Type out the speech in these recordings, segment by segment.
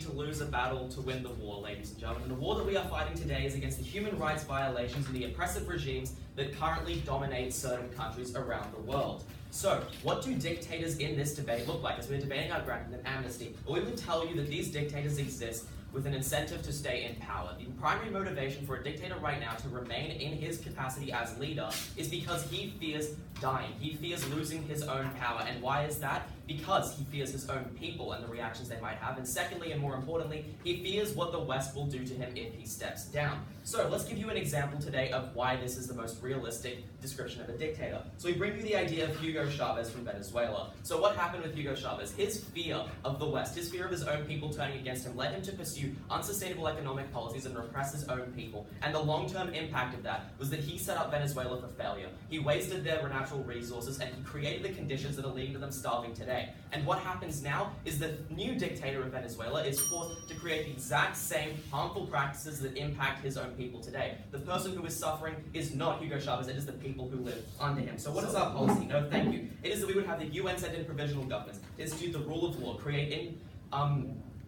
to lose a battle to win the war, ladies and gentlemen. And the war that we are fighting today is against the human rights violations and the oppressive regimes that currently dominate certain countries around the world. So, what do dictators in this debate look like? As we're debating our granting of amnesty, we will tell you that these dictators exist with an incentive to stay in power. The primary motivation for a dictator right now to remain in his capacity as leader is because he fears dying. He fears losing his own power. And why is that? Because he fears his own people and the reactions they might have. And secondly, and more importantly, he fears what the West will do to him if he steps down. So let's give you an example today of why this is the most realistic description of a dictator. So we bring you the idea of Hugo Chavez from Venezuela. So what happened with Hugo Chavez? His fear of the West, his fear of his own people turning against him, led him to pursue unsustainable economic policies and repress his own people. And the long-term impact of that was that he set up Venezuela for failure. He wasted their natural resources and he created the conditions that are leading to them starving today. And what happens now is the new dictator of Venezuela is forced to create the exact same harmful practices that impact his own people today. The person who is suffering is not Hugo Chavez, it is the people who live under him. So what is our policy? No, thank you. It is that we would have the UN send in provisional governments, institute the rule of law, create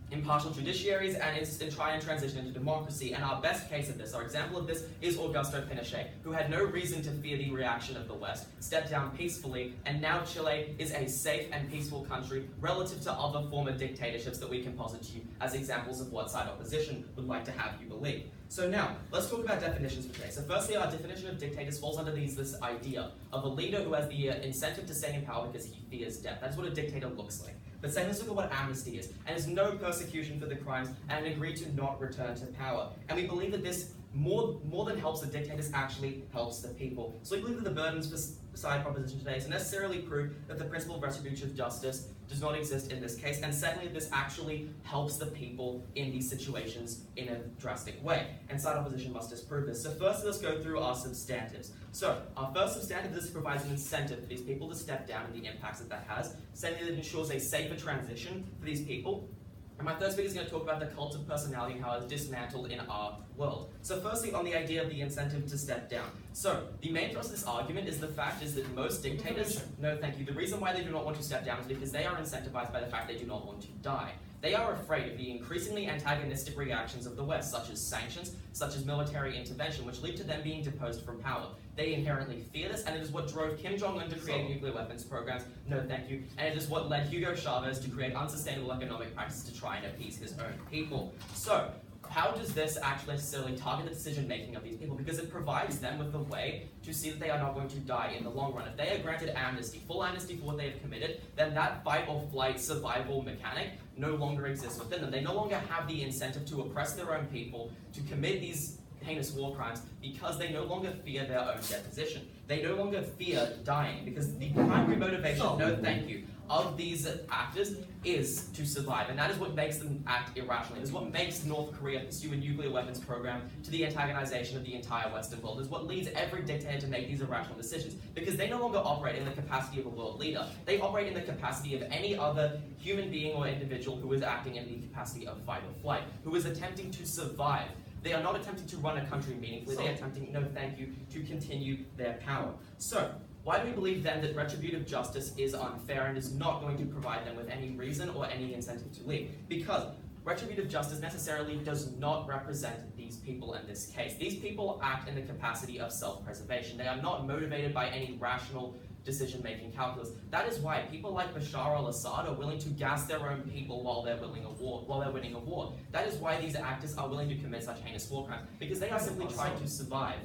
impartial judiciaries, and try and transition into democracy. And our best case of this, our example of this, is Augusto Pinochet, who had no reason to fear the reaction of the West, stepped down peacefully, and now Chile is a safe and peaceful country relative to other former dictatorships that we can posit to you as examples of what side opposition would like to have you believe. So now, let's talk about definitions for today. So firstly, our definition of dictators falls under this idea of a leader who has the incentive to stay in power because he fears death. That's what a dictator looks like. But second, let's look at what amnesty is. And it's no persecution for the crimes and an agree to not return to power. And we believe that this more than helps the dictators actually helps the people. So we believe that the burdens for side proposition today is to necessarily prove that the principle of retributive justice does not exist in this case, and secondly, this actually helps the people in these situations in a drastic way, and side opposition must disprove this. So first, let's go through our substantives. So our first substantive, this provides an incentive for these people to step down and the impacts that has. Secondly, it ensures a safer transition for these people. And my third speaker is going to talk about the cult of personality and how it's dismantled in our world. So firstly, on the idea of the incentive to step down. So the main thrust of this argument is the fact is that most dictators, no thank you, the reason why they do not want to step down is because they are incentivized by the fact they do not want to die. They are afraid of the increasingly antagonistic reactions of the West, such as sanctions, such as military intervention, which lead to them being deposed from power. They inherently fear this, and it is what drove Kim Jong-un to create nuclear weapons programs, no thank you, and it is what led Hugo Chavez to create unsustainable economic practices to try and appease his own people. So, how does this actually necessarily target the decision-making of these people? Because it provides them with a way to see that they are not going to die in the long run. If they are granted amnesty, full amnesty for what they have committed, then that fight or flight survival mechanic no longer exists within them. They no longer have the incentive to oppress their own people, to commit these heinous war crimes, because they no longer fear their own deposition. They no longer fear dying, because the primary motivation, no thank you, of these actors is to survive, and that is what makes them act irrationally. It is what makes North Korea pursue a nuclear weapons program to the antagonization of the entire Western world. It is what leads every dictator to make these irrational decisions, because they no longer operate in the capacity of a world leader. They operate in the capacity of any other human being or individual who is acting in the capacity of fight or flight, who is attempting to survive. They are not attempting to run a country meaningfully, they are attempting, no thank you, to continue their power. So, why do we believe then that retributive justice is unfair and is not going to provide them with any reason or any incentive to leave? Because retributive justice necessarily does not represent these people in this case. These people act in the capacity of self-preservation. They are not motivated by any rational decision-making calculus. That is why people like Bashar al-Assad are willing to gas their own people while they're winning a war. That is why these actors are willing to commit such heinous war crimes, because they are simply trying to survive.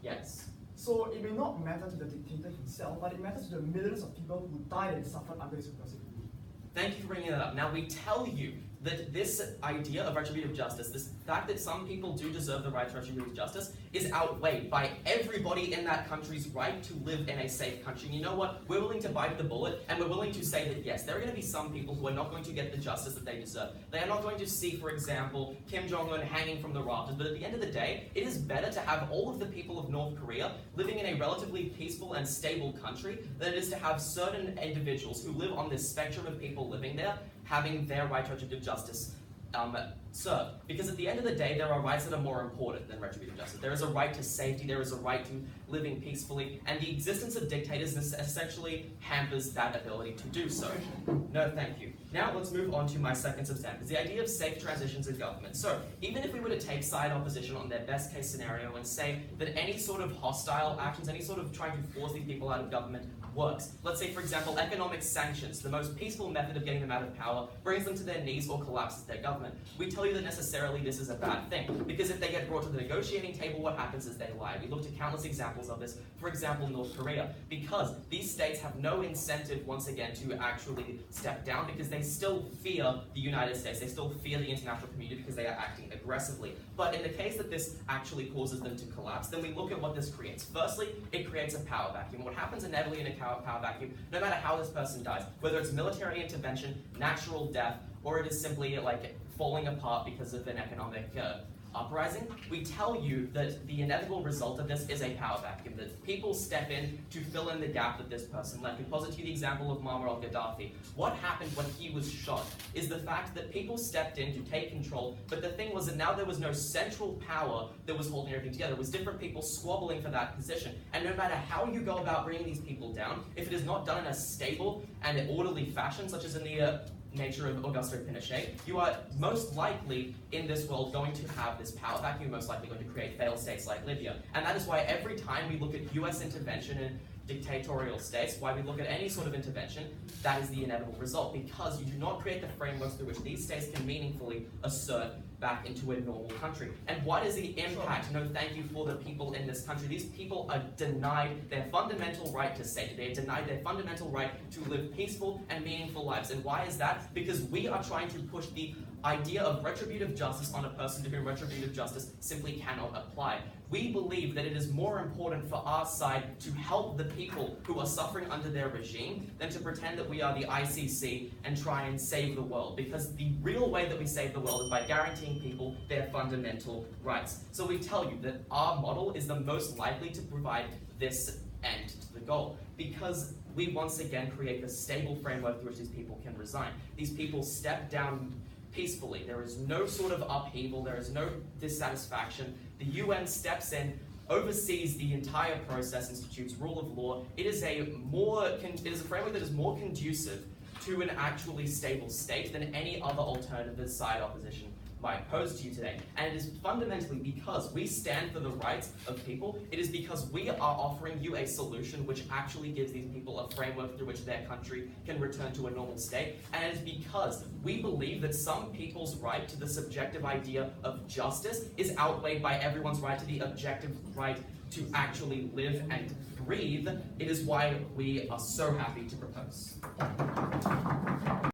Yes. So it may not matter to the dictator himself, but it matters to the millions of people who died and suffered under his repressive rule. Thank you for bringing that up. Now we tell you that this idea of retributive justice, this fact that some people do deserve the right to retributive justice, is outweighed by everybody in that country's right to live in a safe country. And you know what? We're willing to bite the bullet, and we're willing to say that yes, there are going to be some people who are not going to get the justice that they deserve. They are not going to see, for example, Kim Jong-un hanging from the rafters, but at the end of the day, it is better to have all of the people of North Korea living in a relatively peaceful and stable country than it is to have certain individuals who live on this spectrum of people living there having their right to retributive justice served. Because at the end of the day, there are rights that are more important than retributive justice. There is a right to safety, there is a right to living peacefully, and the existence of dictators essentially hampers that ability to do so. No, thank you. Now let's move on to my second substantive, is the idea of safe transitions in government. So even if we were to take side opposition on their best case scenario and say that any sort of hostile actions, any sort of trying to force these people out of government works. Let's say, for example, economic sanctions, the most peaceful method of getting them out of power, brings them to their knees or collapses their government. We tell you that necessarily this is a bad thing, because if they get brought to the negotiating table, what happens is they lie. We looked at countless examples of this, for example, North Korea, because these states have no incentive, once again, to actually step down, because they still fear the United States, they still fear the international community because they are acting aggressively. But in the case that this actually causes them to collapse, then we look at what this creates. Firstly, it creates a power vacuum. What happens inevitably in a power vacuum, no matter how this person dies, whether it's military intervention, natural death, or it is simply like falling apart because of an economic uprising, we tell you that the inevitable result of this is a power vacuum, that people step in to fill in the gap that this person left. We posit to you the example of Muammar al-Gaddafi. What happened when he was shot is the fact that people stepped in to take control, but the thing was that now there was no central power that was holding everything together. It was different people squabbling for that position. And no matter how you go about bringing these people down, if it is not done in a stable and orderly fashion, such as in the nature of Augusto Pinochet, you are most likely in this world going to have this power vacuum, most likely going to create failed states like Libya. And that is why every time we look at US intervention in dictatorial states, why we look at any sort of intervention, that is the inevitable result, because you do not create the frameworks through which these states can meaningfully assert back into a normal country. And what is the impact? No thank you for the people in this country. These people are denied their fundamental right to safety. They are denied their fundamental right to live peaceful and meaningful lives. And why is that? Because we are trying to push the idea of retributive justice on a person to whom retributive justice simply cannot apply. We believe that it is more important for our side to help the people who are suffering under their regime than to pretend that we are the ICC and try and save the world, because the real way that we save the world is by guaranteeing people their fundamental rights. So we tell you that our model is the most likely to provide this end to the goal, because we once again create the stable framework through which these people can resign. These people step down peacefully. There is no sort of upheaval, there is no dissatisfaction. The UN steps in, oversees the entire process, institutes rule of law. It is a framework that is more conducive to an actually stable state than any other alternative side opposition might pose to you today. And it is fundamentally because we stand for the rights of people. It is because we are offering you a solution which actually gives these people a framework through which their country can return to a normal state. And it is because we believe that some people's right to the subjective idea of justice is outweighed by everyone's right to the objective right to actually live and breathe. It is why we are so happy to propose.